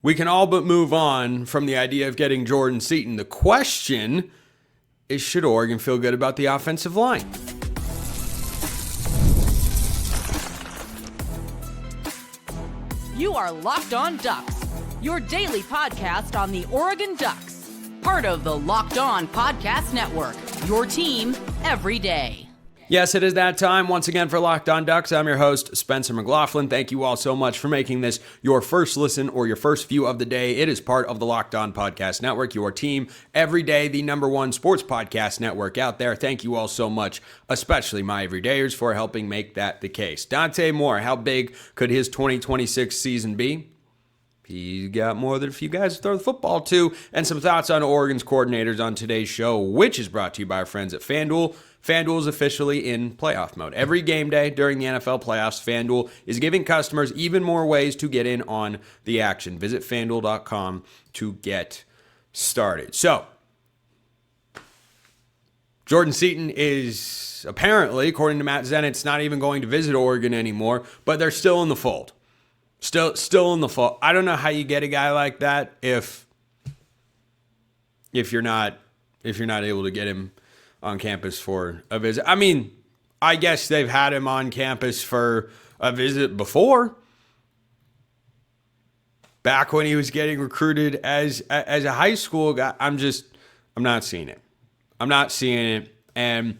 We can all but move on from the idea of getting Jordan Seaton. The question is, should Oregon feel good about the offensive line? You are Locked On Ducks, your daily podcast on the Oregon Ducks. Part of the Locked On Podcast Network, your team every day. Yes, it is that time once again for Locked On Ducks. I'm your host, Spencer McLaughlin. Thank you all so much for making this your first listen or your first view of the day. It is part of the Locked On Podcast Network, your team every day, the number one sports podcast network out there. Thank you all so much, especially my everydayers, for helping make that the case. Dante Moore, how big could his 2026 season be? He's got more than a few guys to throw the football to, and some thoughts on Oregon's coordinators on today's show, which is brought to you by our friends at FanDuel. FanDuel is officially in playoff mode. Every game day during the NFL playoffs, FanDuel is giving customers even more ways to get in on the action. Visit FanDuel.com to get started. So, Jordan Seaton is apparently, according to Matt Zenitz, not even going to visit Oregon anymore, but they're still in the fold. Still in the fold. I don't know how you get a guy like that if you're not able to get him on campus for a visit. I mean, I guess they've had him on campus for a visit before. Back when he was getting recruited as a high school guy. I'm not seeing it. I'm not seeing it. And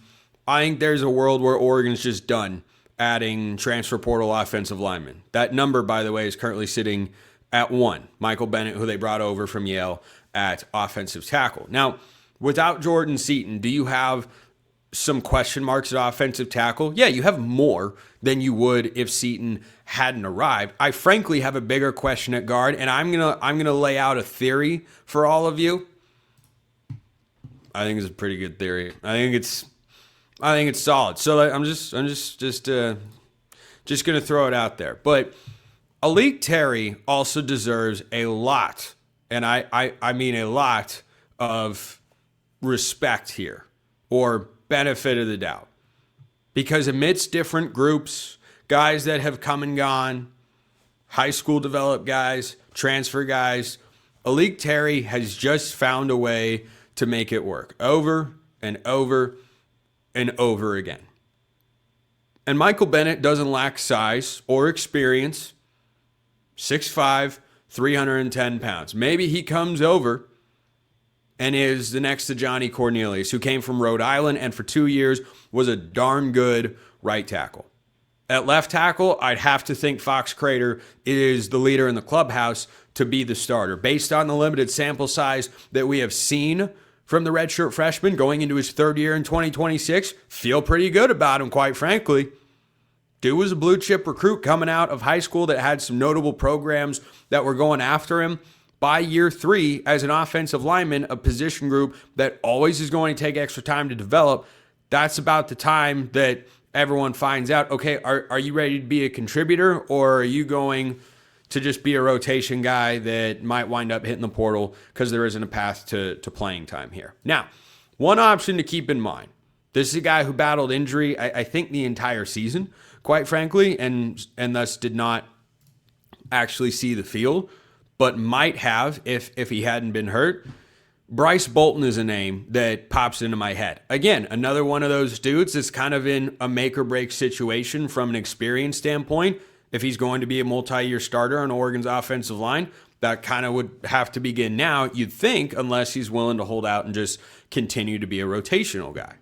I think there's a world where Oregon's just done adding transfer portal offensive linemen. That number, by the way, is currently sitting at 1. Michael Bennett, who they brought over from Yale at offensive tackle. Now, without Jordan Seaton, do you have some question marks at offensive tackle? Yeah, you have more than you would if Seaton hadn't arrived. I frankly have a bigger question at guard, and I'm gonna lay out a theory for all of you. I think it's a pretty good theory. I think it's solid. So I'm just gonna throw it out there. But Alik Terry also deserves a lot, and I mean a lot of respect here, or benefit of the doubt, because amidst different groups, guys that have come and gone, high school developed guys, transfer guys, Alik Terry has just found a way to make it work over and over and over again. And Michael Bennett doesn't lack size or experience. 6'5", 310 pounds. Maybe he comes over and is the next to Johnny Cornelius, who came from Rhode Island and for 2 years was a darn good right tackle. At left tackle, I'd have to think Fox Crater is the leader in the clubhouse to be the starter. Based on the limited sample size that we have seen from the redshirt freshman going into his third year in 2026, feel pretty good about him, quite frankly. Dude was a blue chip recruit coming out of high school that had some notable programs that were going after him. By year 3, as an offensive lineman, a position group that always is going to take extra time to develop, that's about the time that everyone finds out, okay, are you ready to be a contributor, or are you going to just be a rotation guy that might wind up hitting the portal because there isn't a path to playing time here? Now, one option to keep in mind, this is a guy who battled injury, I think, the entire season, quite frankly, and thus did not actually see the field, but might have if he hadn't been hurt. Bryce Bolton is a name that pops into my head. Again, another one of those dudes that's kind of in a make or break situation from an experience standpoint. If he's going to be a multi-year starter on Oregon's offensive line, that kind of would have to begin now, you'd think, unless he's willing to hold out and just continue to be a rotational guy.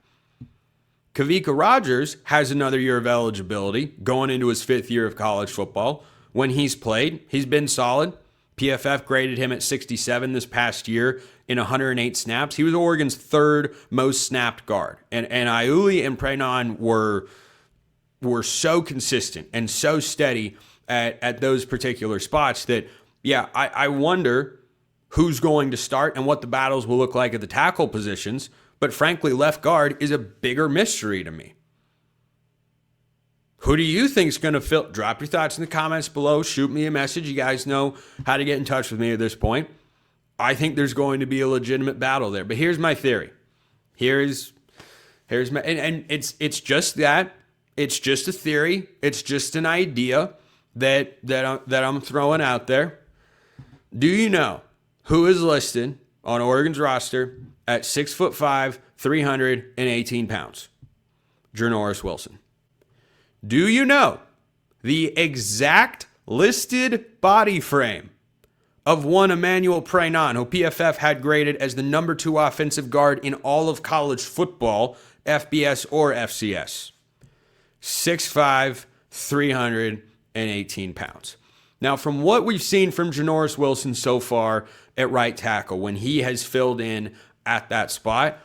Kavika Rogers has another year of eligibility going into his 5th year of college football. When he's played, he's been solid. PFF graded him at 67 this past year in 108 snaps. He was Oregon's 3rd most snapped guard. And Iuli and Prenon were so consistent and so steady at those particular spots that, yeah, I wonder who's going to start and what the battles will look like at the tackle positions. But frankly, left guard is a bigger mystery to me. Who do you think is going to fill? Drop your thoughts in the comments below. Shoot me a message. You guys know how to get in touch with me at this point. I think there's going to be a legitimate battle there. But here's my theory. Here's my, and it's just that. It's just a theory. It's just an idea that I'm throwing out there. Do you know who is listed on Oregon's roster at 6'5", 318 pounds? Gernorris Wilson. Do you know the exact listed body frame of one Emmanuel Prenon, who PFF had graded as the number 2 offensive guard in all of college football, FBS or FCS? 6'5", 318 pounds. Now, from what we've seen from Gernorris Wilson so far at right tackle, when he has filled in at that spot,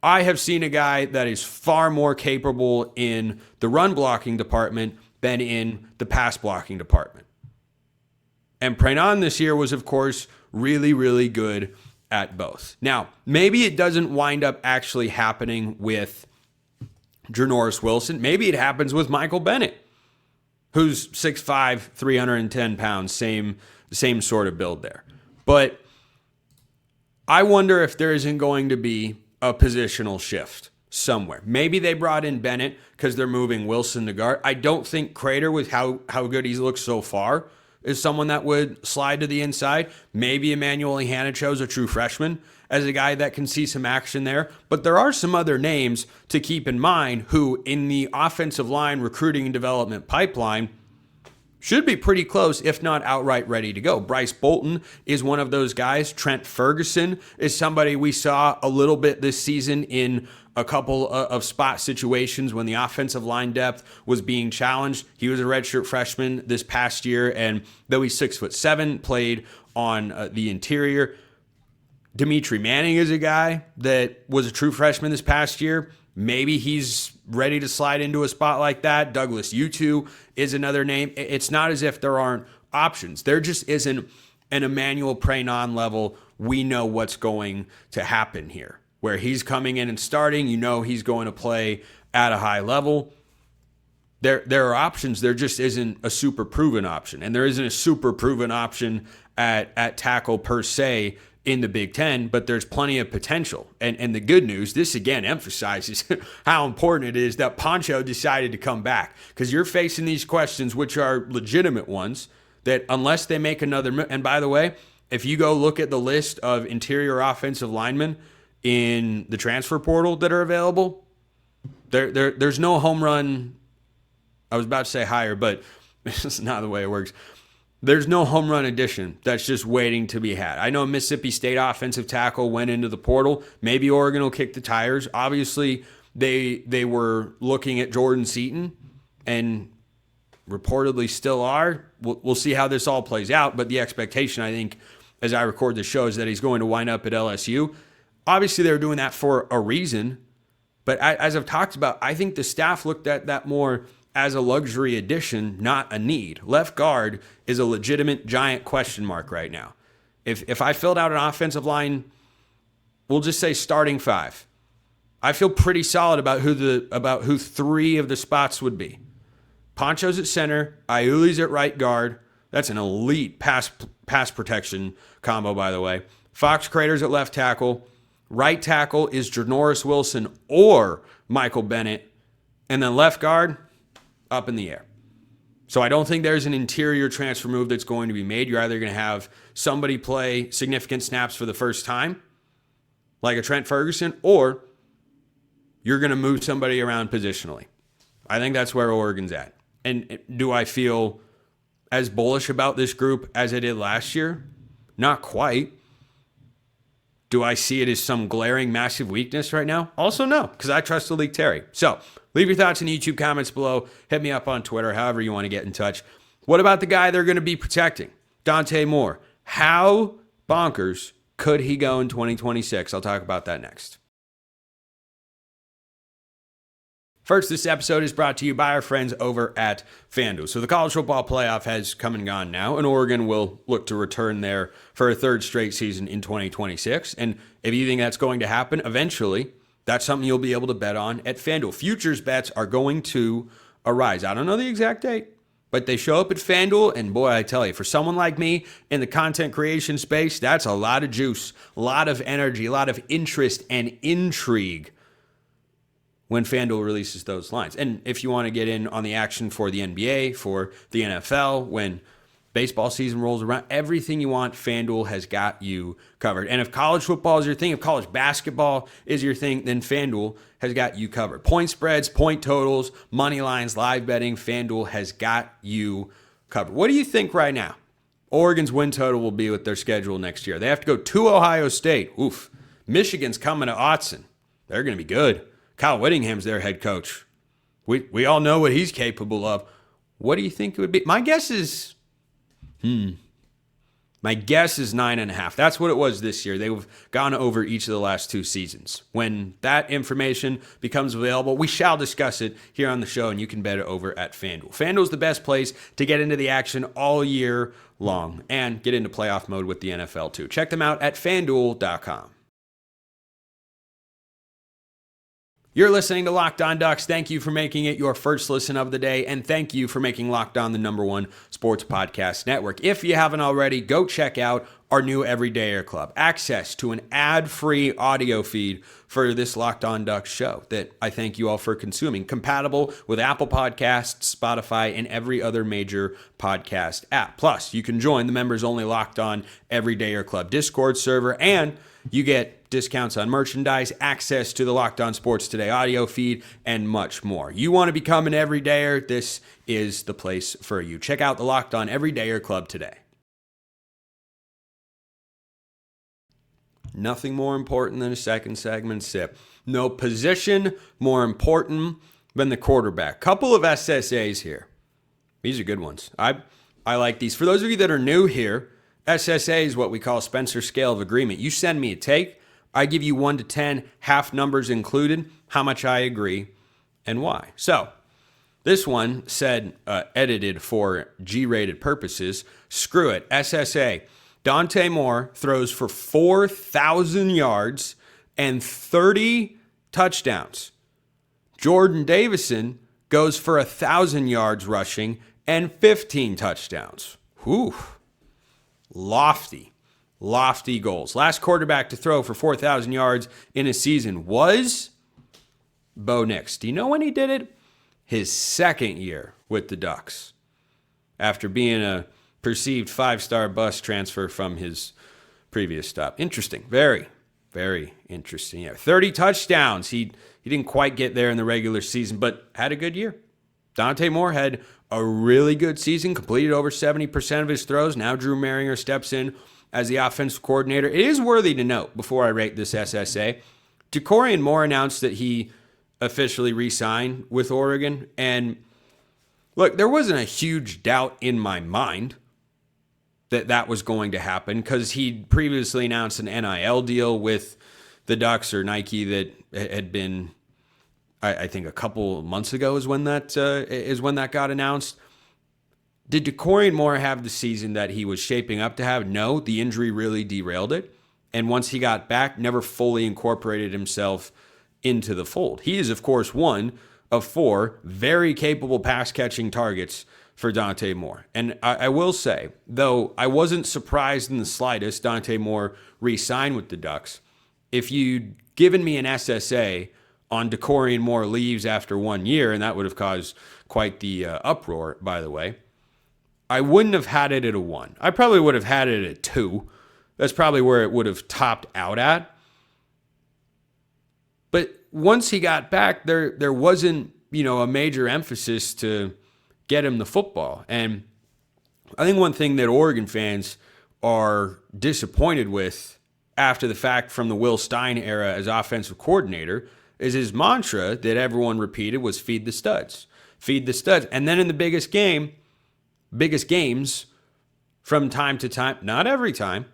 I have seen a guy that is far more capable in the run blocking department than in the pass blocking department. And Prenon this year was, of course, really, really good at both. Now, maybe it doesn't wind up actually happening with Gernorris Wilson. Maybe it happens with Michael Bennett, who's 6'5", 310 pounds, same sort of build there. But I wonder if there isn't going to be a positional shift somewhere. Maybe they brought in Bennett because they're moving Wilson to guard. I don't think Crater, with how good he's looked so far, is someone that would slide to the inside. Maybe Emmanuel Ihanacho's a true freshman as a guy that can see some action there. But there are some other names to keep in mind who, in the offensive line recruiting and development pipeline, should be pretty close, if not outright ready to go. Bryce Bolton is one of those guys. Trent Ferguson is somebody we saw a little bit this season in a couple of spot situations when the offensive line depth was being challenged. He was a redshirt freshman this past year, and though he's 6'7", played on the interior. Dimitri Manning is a guy that was a true freshman this past year. Maybe he's ready to slide into a spot like that. Douglas Utu is another name. It's not as if there aren't options. There just isn't an Emmanuel Prenon level. We know what's going to happen here, where he's coming in and starting. You know he's going to play at a high level. There are options. There just isn't a super proven option. And there isn't a super proven option at tackle per se in the Big Ten, but there's plenty of potential. And the good news, this again emphasizes how important it is that Poncho decided to come back, because you're facing these questions, which are legitimate ones, that unless they make another, and by the way, if you go look at the list of interior offensive linemen in the transfer portal that are available, there's no home run. I was about to say higher, but this is not the way it works. There's no home run addition that's just waiting to be had. I know Mississippi State offensive tackle went into the portal. Maybe Oregon will kick the tires. Obviously, they were looking at Jordan Seaton and reportedly still are. We'll see how this all plays out, but the expectation, I think, as I record this show, is that he's going to wind up at LSU. Obviously, they were doing that for a reason, but as I've talked about, I think the staff looked at that more as a luxury addition, not a need. Left guard is a legitimate giant question mark right now. If I filled out an offensive line, we'll just say starting 5, I feel pretty solid about who 3 of the spots would be. Poncho's at center, Iuli's at right guard. That's an elite pass protection combo, by the way. Fox Crater's at left tackle. Right tackle is Gernorris Wilson or Michael Bennett. And then left guard, up in the air. So I don't think there's an interior transfer move that's going to be made. You're either going to have somebody play significant snaps for the first time, like a Trent Ferguson, or you're going to move somebody around positionally. I think that's where Oregon's at. And do I feel as bullish about this group as I did last year? Not quite. Do I see it as some glaring, massive weakness right now? Also, no, because I trust Malik Terry. So leave your thoughts in the YouTube comments below. Hit me up on Twitter, however you want to get in touch. What about the guy they're going to be protecting, Dante Moore? How bonkers could he go in 2026? I'll talk about that next. First, this episode is brought to you by our friends over at FanDuel. So the college football playoff has come and gone now, and Oregon will look to return there for a third straight season in 2026. And if you think that's going to happen eventually, that's something you'll be able to bet on at FanDuel. Futures bets are going to arise. I don't know the exact date, but they show up at FanDuel, and boy, I tell you, for someone like me in the content creation space, that's a lot of juice, a lot of energy, a lot of interest and intrigue when FanDuel releases those lines. And if you want to get in on the action for the NBA, for the NFL, when baseball season rolls around, everything you want, FanDuel has got you covered. And if college football is your thing, if college basketball is your thing, then FanDuel has got you covered. Point spreads, point totals, money lines, live betting, FanDuel has got you covered. What do you think right now Oregon's win total will be with their schedule next year? They have to go to Ohio State. Oof. Michigan's coming to Autzen. They're going to be good. Kyle Whittingham's their head coach. We all know what he's capable of. What do you think it would be? My guess is 9.5. That's what it was this year. They've gone over each of the last 2 seasons. When that information becomes available, we shall discuss it here on the show, and you can bet it over at FanDuel. FanDuel's the best place to get into the action all year long and get into playoff mode with the NFL too. Check them out at FanDuel.com. You're listening to Locked On Ducks. Thank you for making it your first listen of the day, and thank you for making Locked On the #1 sports podcast network. If you haven't already, go check out our new Everydayer Club. Access to an ad-free audio feed for this Locked On Ducks show that I thank you all for consuming. Compatible with Apple Podcasts, Spotify, and every other major podcast app. Plus, you can join the members-only Locked On Everydayer Club Discord server, and you get discounts on merchandise, access to the Locked On Sports Today audio feed, and much more. You want to become an everydayer? This is the place for you. Check out the Locked On Everydayer Club today. Nothing more important than a second segment sip. No position more important than the quarterback. Couple of SSAs here. These are good ones. I like these. For those of you that are new here, SSA is what we call Spencer Scale of Agreement. You send me a take. I give you 1 to 10, half numbers included, how much I agree and why. So this one said, edited for G-rated purposes, screw it, SSA. Dante Moore throws for 4,000 yards and 30 touchdowns. Jordan Davison goes for 1,000 yards rushing and 15 touchdowns. Whew. Lofty goals. Last quarterback to throw for 4,000 yards in a season was Bo Nix. Do you know when he did it? His second year with the Ducks, after being a perceived 5-star bus transfer from his previous stop. Interesting. Very, very interesting. Yeah, 30 touchdowns. He didn't quite get there in the regular season, but had a good year. Dante Moore had a really good season, completed over 70% of his throws. Now Drew Mehringer steps in as the offensive coordinator. It is worthy to note, before I rate this SSA, Dakorien Moore announced that he officially re-signed with Oregon. And look, there wasn't a huge doubt in my mind that was going to happen, because he'd previously announced an NIL deal with the Ducks or Nike that had been, I think, a couple months ago is when that got announced. Did Dakorien Moore have the season that he was shaping up to have? No, the injury really derailed it. And once he got back, never fully incorporated himself into the fold. He is, of course, one of 4 very capable pass-catching targets for Dante Moore. And I will say, though I wasn't surprised in the slightest Dante Moore re-signed with the Ducks, if you'd given me an SSA on Dakorien Moore leaves after 1 year, and that would have caused quite the uproar, by the way, I wouldn't have had it at a 1. I probably would have had it at 2. That's probably where it would have topped out at. But once he got back, there wasn't, a major emphasis to get him the football. And I think one thing that Oregon fans are disappointed with after the fact from the Will Stein era as offensive coordinator is his mantra that everyone repeated was feed the studs. Feed the studs. And then in the biggest games, from time to time, not every time,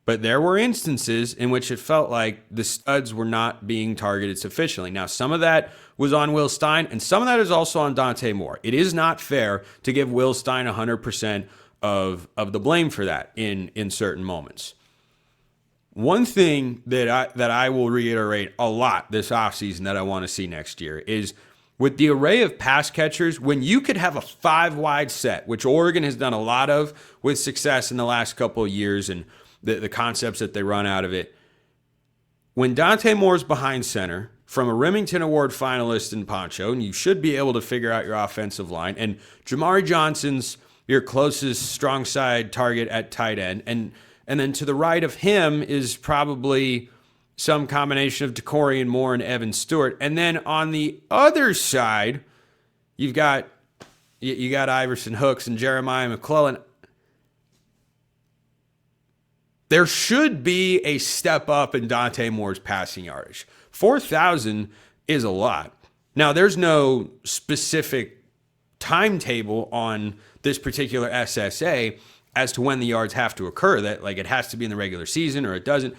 but there were instances in which it felt like the studs were not being targeted sufficiently. Now, some of that was on Will Stein, and some of that is also on Dante Moore. It is not fair to give Will Stein 100% of the blame for that in certain moments. One thing that I will reiterate a lot this offseason that I want to see next year is, with the array of pass catchers, when you could have a 5-wide set, which Oregon has done a lot of with success in the last couple of years, and the concepts that they run out of it. When Dante Moore's behind center, from a Remington Award finalist in Poncho, and you should be able to figure out your offensive line, and Jamari Johnson's your closest strong side target at tight end. And then to the right of him is probably some combination of Dante Moore and Evan Stewart. And then on the other side, you got Iverson Hooks and Jeremiah McLaughlin. There should be a step up in Dante Moore's passing yardage. 4,000 is a lot. Now, there's no specific timetable on this particular SSA as to when the yards have to occur, that like it has to be in the regular season or it doesn't.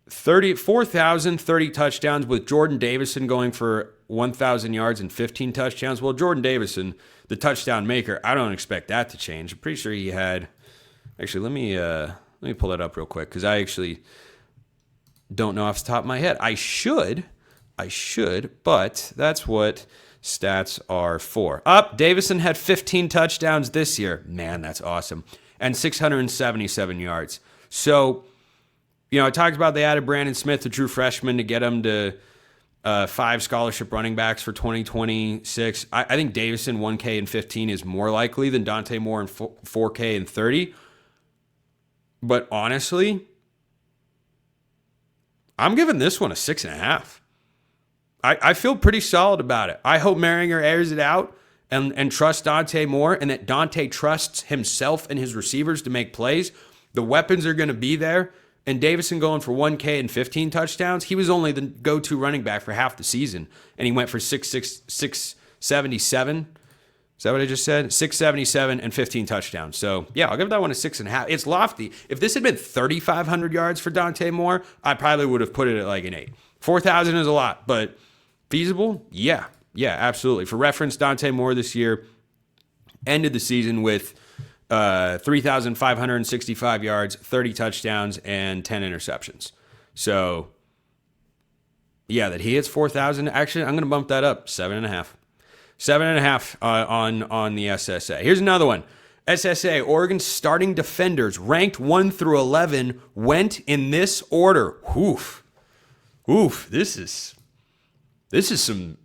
4,000, 30 touchdowns with Jordan Davison going for 1,000 yards and 15 touchdowns. Well, Jordan Davison, the touchdown maker, I don't expect that to change. I'm pretty sure he had. Actually, let me pull that up real quick because I actually don't know off the top of my head. I should, but that's what stats are for. Davison had 15 touchdowns this year. Man, that's awesome. And 677 yards. So, I talked about they added Brandon Smith, a true freshman, to get him to 5 scholarship running backs for 2026. I think Davison 1K and 15 is more likely than Dante Moore and 4K and 30. But honestly, I'm giving this one a 6.5. I feel pretty solid about it. I hope Mehringer airs it out and trusts Dante Moore, and that Dante trusts himself and his receivers to make plays. The weapons are going to be there. And Davison going for 1K and 15 touchdowns, he was only the go-to running back for half the season, and he went for 677. Is that what I just said? 677 and 15 touchdowns. So, yeah, I'll give that one a 6.5. It's lofty. If this had been 3,500 yards for Dante Moore, I probably would have put it at like an 8. 4,000 is a lot, but feasible? Yeah, absolutely. For reference, Dante Moore this year ended the season with 3,565 yards, 30 touchdowns, and 10 interceptions. So, yeah, that he hits 4,000. Actually, I'm going to bump that up, 7.5. 7.5 on the SSA. Here's another one. SSA, Oregon's starting defenders, ranked 1 through 11, went in this order. Oof. This is some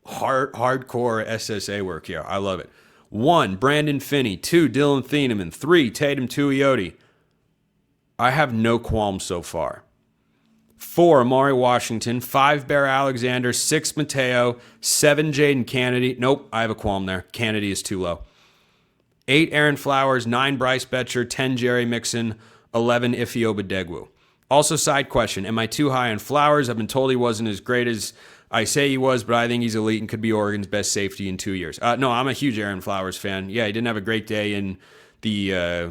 hardcore SSA work here. I love it. 1, Brandon Finney. 2, Dylan Thieneman. 3, Tatum Tuioti. I have no qualms so far. 4, Amari Washington. 5, Bear Alexander. 6, Mateo. 7, Jaden Kennedy. Nope, I have a qualm there. Kennedy is too low. 8, Aaron Flowers. 9, Bryce Betcher. 10, Jerry Mixon. 11, Ife Obadegwu. Also, side question. Am I too high on Flowers? I've been told he wasn't as great as I say he was, but I think he's elite and could be Oregon's best safety in 2 years. No, I'm a huge Aaron Flowers fan. Yeah, he didn't have a great day in the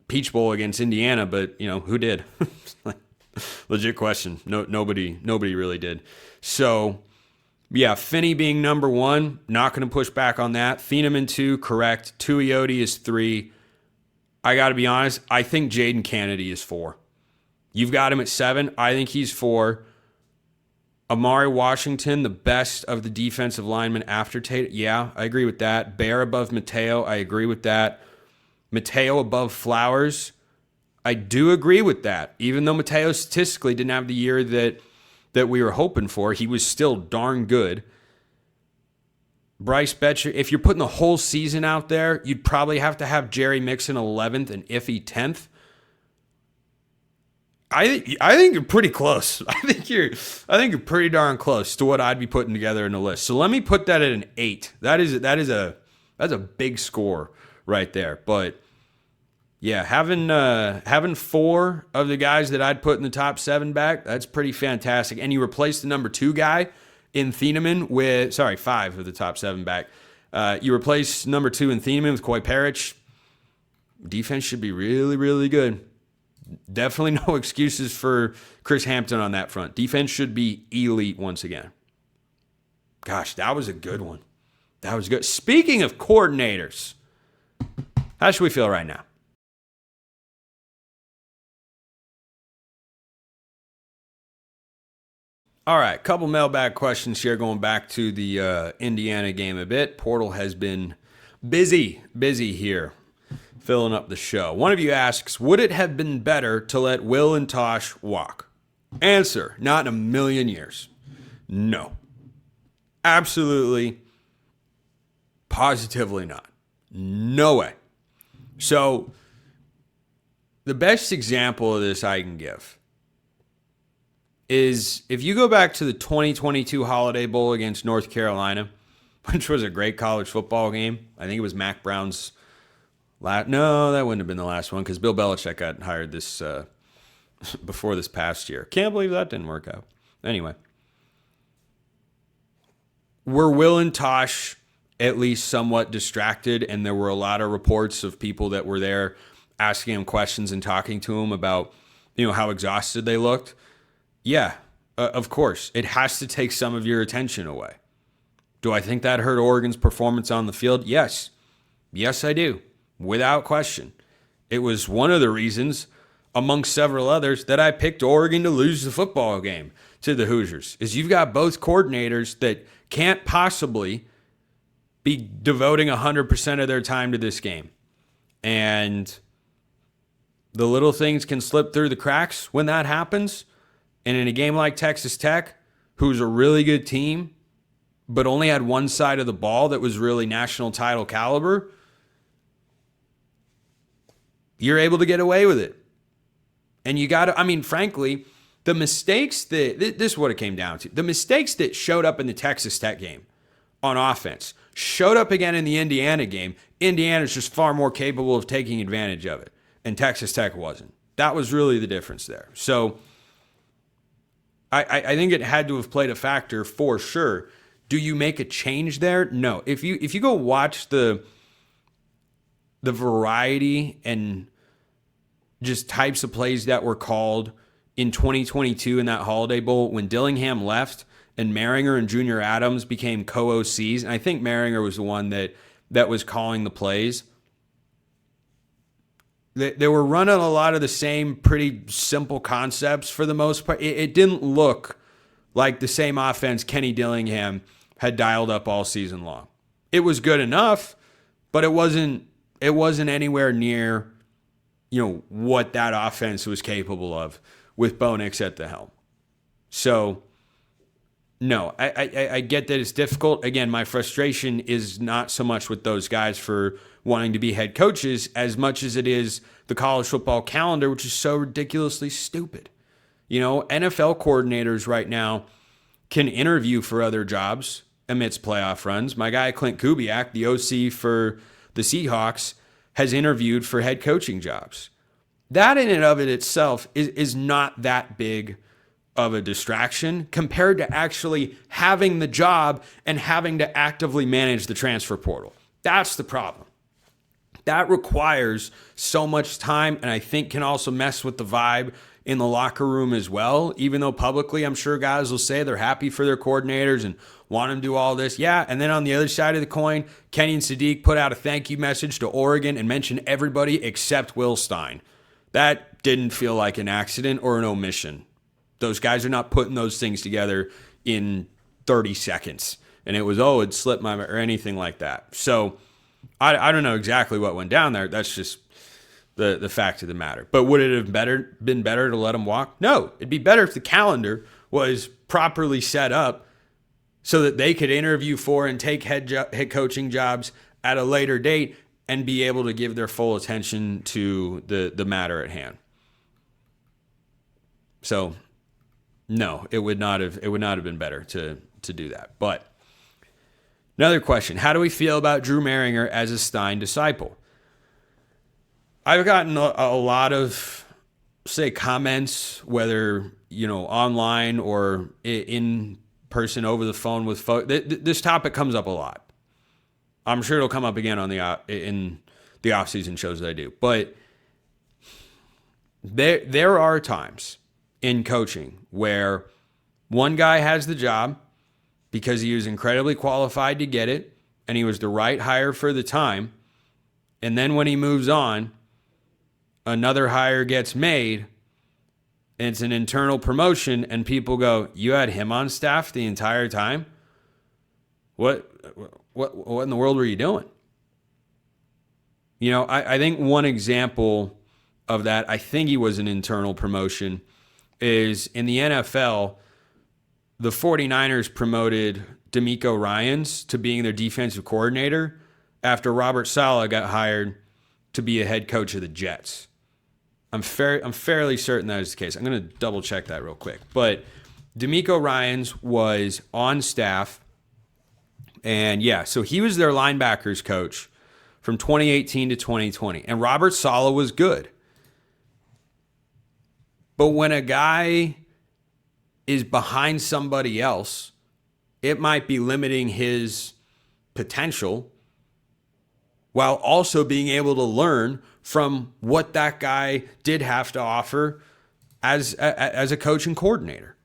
Peach Bowl against Indiana, but, who did? Legit question. Nobody really did. So, yeah, Finney being number 1, not going to push back on that. Thieneman 2, correct. Tuioti is 3. I got to be honest, I think Jaden Kennedy is 4. You've got him at 7. I think he's 4. Amari Washington, the best of the defensive linemen after Tate. Yeah, I agree with that. Bear above Mateo. I agree with that. Mateo above Flowers. I do agree with that. Even though Mateo statistically didn't have the year that we were hoping for, he was still darn good. Bryce Betcher, if you're putting the whole season out there, you'd probably have to have Jerry Mixon 11th and Iffy 10th. I think you're pretty close. I think you're pretty darn close to what I'd be putting together in the list. So let me put that at an 8. That's a big score right there. But yeah, having 4 of the guys that I'd put in the top 7 back, that's pretty fantastic. And you replace the number 2 guy in Thieneman with 5 of the top 7 back. You replace number 2 in Thieneman with Coy Parrish. Defense should be really, really good. Definitely no excuses for Chris Hampton on that front. Defense should be elite once again. Gosh, that was a good one. That was good. Speaking of coordinators, how should we feel right now? All right, couple mailbag questions here going back to the Indiana game a bit. Portal has been busy here, filling up the show. One of you asks, would it have been better to let Will and Tosh walk? Answer, not in a million years. No. Absolutely, positively not. No way. So the best example of this I can give is if you go back to the 2022 Holiday Bowl against North Carolina, which was a great college football game. I think it was Mac Brown's last. No, that wouldn't have been the last one because Bill Belichick got hired this before this past year. Can't believe that didn't work out. Anyway, were Will and Tosh at least somewhat distracted, and there were a lot of reports of people that were there asking him questions and talking to him about, how exhausted they looked? Yeah, of course. It has to take some of your attention away. Do I think that hurt Oregon's performance on the field? Yes. Yes, I do. Without question. It was one of the reasons, amongst several others, that I picked Oregon to lose the football game to the Hoosiers, is you've got both coordinators that can't possibly be devoting 100% of their time to this game. And the little things can slip through the cracks when that happens. And in a game like Texas Tech, who's a really good team, but only had one side of the ball that was really national title caliber, you're able to get away with it. And you got to, frankly, the mistakes that, this is what it came down to. The mistakes that showed up in the Texas Tech game on offense showed up again in the Indiana game. Indiana's just far more capable of taking advantage of it, and Texas Tech wasn't. That was really the difference there. So I think it had to have played a factor for sure. Do you make a change there? No. If you go watch the variety and just types of plays that were called in 2022 in that Holiday Bowl when Dillingham left and Mehringer and Junior Adams became co-OCs, and I think Mehringer was the one that was calling the plays. They were running a lot of the same pretty simple concepts for the most part. It didn't look like the same offense Kenny Dillingham had dialed up all season long. It was good enough, but it wasn't anywhere near, what that offense was capable of with Bo Nix at the helm. So, no, I get that it's difficult. Again, my frustration is not so much with those guys for wanting to be head coaches as much as it is the college football calendar, which is so ridiculously stupid. NFL coordinators right now can interview for other jobs amidst playoff runs. My guy Clint Kubiak, the OC for the Seahawks, has interviewed for head coaching jobs. That in and of it itself is not that big of a distraction compared to actually having the job and having to actively manage the transfer portal. That's the problem. That requires so much time, and I think can also mess with the vibe in the locker room as well, even though publicly I'm sure guys will say they're happy for their coordinators and want them to do all this. Yeah, and then on the other side of the coin, Kenny and Sadiq put out a thank you message to Oregon and mentioned everybody except Will Stein. That didn't feel like an accident or an omission. Those guys are not putting those things together in 30 seconds. And it was, it slipped my, or anything like that. So I don't know exactly what went down there. That's just the fact of the matter. But would it have been better to let them walk? No. It'd be better if the calendar was properly set up so that they could interview for and take head coaching jobs at a later date and be able to give their full attention to the matter at hand. So, no, it would not have been better to do that. But another question, how do we feel about Drew Mehringer as a Stein disciple? I've gotten a lot of, say, comments, whether, online or in person over the phone with folks. This topic comes up a lot. I'm sure it'll come up again in the off-season shows that I do. But there are times in coaching where one guy has the job because he was incredibly qualified to get it and he was the right hire for the time. And then when he moves on, another hire gets made and it's an internal promotion and people go, you had him on staff the entire time? What in the world were you doing? I think one example of that, I think he was an internal promotion, is in the NFL, the 49ers promoted DeMeco Ryans to being their defensive coordinator after Robert Saleh got hired to be a head coach of the Jets. I'm fairly certain that is the case. I'm going to double check that real quick. But D'Amico Ryans was on staff. And yeah, so he was their linebackers coach from 2018 to 2020. And Robert Saleh was good. But when a guy is behind somebody else, it might be limiting his potential while also being able to learn from what that guy did have to offer as a coach and coordinator.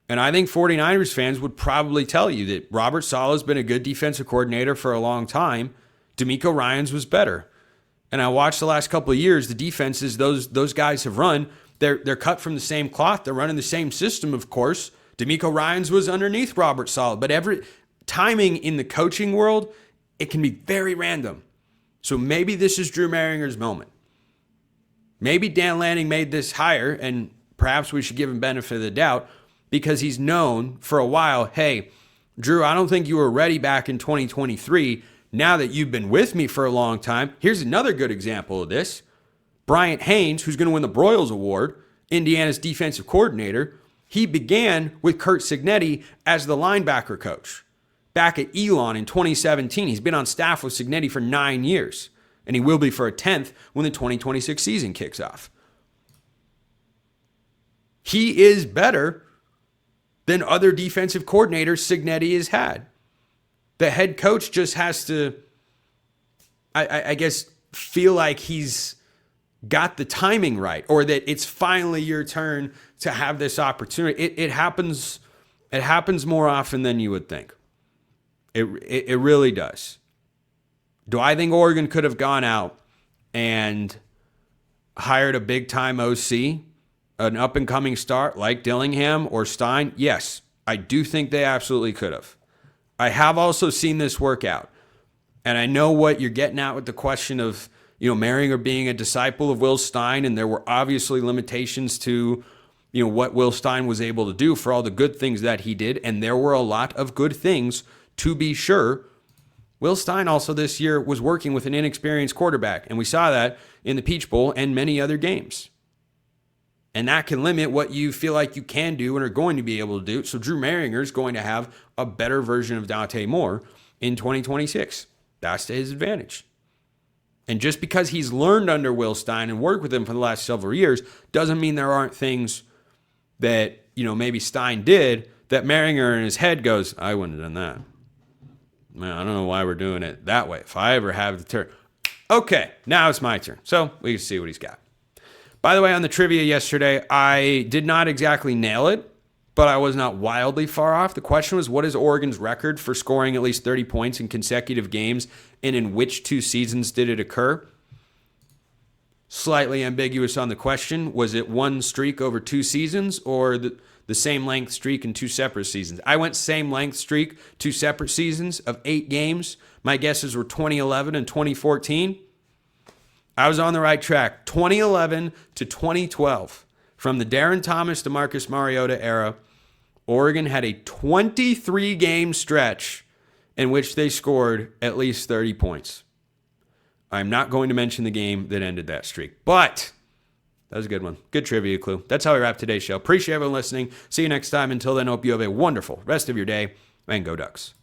And I think 49ers fans would probably tell you that Robert Saleh has been a good defensive coordinator for a long time. D'Amico Ryans was better. And I watched the last couple of years, the defenses those guys have run, they're cut from the same cloth. They're running the same system, of course. D'Amico Ryans was underneath Robert Saleh. But every timing in the coaching world, it can be very random. So maybe this is Drew Mehringer's moment. Maybe Dan Lanning made this hire, and perhaps we should give him benefit of the doubt, because he's known for a while, hey, Drew, I don't think you were ready back in 2023. Now that you've been with me for a long time, here's another good example of this. Bryant Haynes, who's going to win the Broyles Award, Indiana's defensive coordinator, he began with Curt Cignetti as the linebacker coach. Back at Elon in 2017, he's been on staff with Cignetti for 9 years, and he will be for a 10th when the 2026 season kicks off. He is better than other defensive coordinators Cignetti has had. The head coach just has to, I guess, feel like he's got the timing right, or that it's finally your turn to have this opportunity. It happens more often than you would think. It really does. Do I think Oregon could have gone out and hired a big-time OC, an up-and-coming star like Dillingham or Stein? Yes, I do think they absolutely could have. I have also seen this work out. And I know what you're getting at with the question of, Mehringer being a disciple of Will Stein, and there were obviously limitations to, what Will Stein was able to do for all the good things that he did, and there were a lot of good things, to be sure. Will Stein also this year was working with an inexperienced quarterback, and we saw that in the Peach Bowl and many other games. And that can limit what you feel like you can do and are going to be able to do. So Drew Mehringer is going to have a better version of Dante Moore in 2026. That's to his advantage. And just because he's learned under Will Stein and worked with him for the last several years doesn't mean there aren't things that, maybe Stein did that Mehringer in his head goes, I wouldn't have done that. Man, I don't know why we're doing it that way. If I ever have the turn. Okay, now it's my turn. So we can see what he's got. By the way, on the trivia yesterday, I did not exactly nail it, but I was not wildly far off. The question was, what is Oregon's record for scoring at least 30 points in consecutive games, and in which 2 seasons did it occur? Slightly ambiguous on the question. Was it one streak over 2 seasons, or the same length streak in 2 separate seasons? I went same length streak, 2 separate seasons of 8 games. My guesses were 2011 and 2014. I was on the right track. 2011 to 2012. From the Darren Thomas to Marcus Mariota era, Oregon had a 23-game stretch in which they scored at least 30 points. I'm not going to mention the game that ended that streak, but that was a good one. Good trivia clue. That's how we wrap today's show. Appreciate everyone listening. See you next time. Until then, hope you have a wonderful rest of your day, and go Ducks.